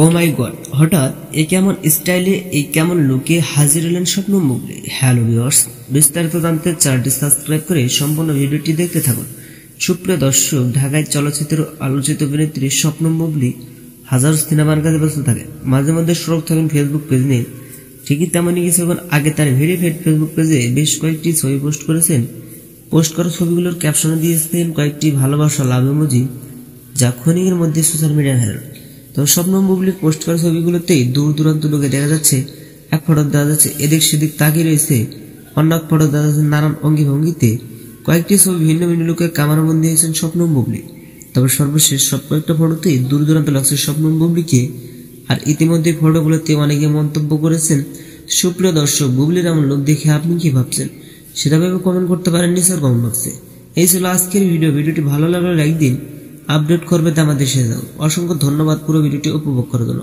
ও মাই god, হঠাৎ এ কেমন স্টাইলে এই কেমন লুকে হাজির হলেন শবনম বুবলী। হ্যালো ভিউয়ার্স, বিস্তারিত জানতে চ্যানেলটি সাবস্ক্রাইব করে সম্পূর্ণ ভিডিওটি দেখতে থাকুন। সুপ্রিয় দর্শক, ঢাকায় চলচ্চিত্রের আলোচিত অভিনেত্রী শবনম বুবলী হাজার সিনেমার কাজে ব্যস্ত থাকে। মাঝে মধ্যে সরব থাকেন ফেসবুক পেজ নিয়ে। ঠিকই তেমনই কিছুক্ষণ আগে তার ভেরিফাইড ফেসবুক পেজে বেশ কয়েকটি ছবি পোস্ট করেছেন। পোস্ট করা ছবিগুলোর ক্যাপশনে দিয়েছেন কয়েকটি ভালোবাসা লাভ ইমোজি, যা ক্ষণিকের মধ্যে সোশ্যাল মিডিয়ায় ভাইরাল। তো শবনম বুবলীর পোস্ট করা ছবিগুলোতেই দূর দূরান্ত লোকে দেখা যাচ্ছে, এক ফটো দেওয়া যাচ্ছে এদিক সেদিক তাকিয়ে রয়েছে, অন্য এক ফটো দেওয়া যাচ্ছে নানান অঙ্গি ভঙ্গিতে। কয়েকটি ছবি ভিন্ন ভিন্ন লোকে ক্যামেরাবন্দি হয়েছেন শবনম বুবলী। তবে সর্বশেষ সব কয়েকটা ফটোতেই দূর দূরান্ত লাগছে শবনম বুবলীকে। আর ইতিমধ্যে ফটোগুলোতে অনেকে মন্তব্য করেছেন। সুপ্রিয় দর্শক, বুবলীর এমন লোক দেখে আপনি কি ভাবছেন সেটা ভেবে কমেন্ট করতে পারেন নিচের কমেন্ট বক্সে। এই ছিল আজকের ভিডিওটি ভালো লাগলে লাইক দিন, আপডেট করবে তা আমাদের সাথে যাও। অসংখ্য ধন্যবাদ পুরো ভিডিওটি উপভোগ করার জন্য।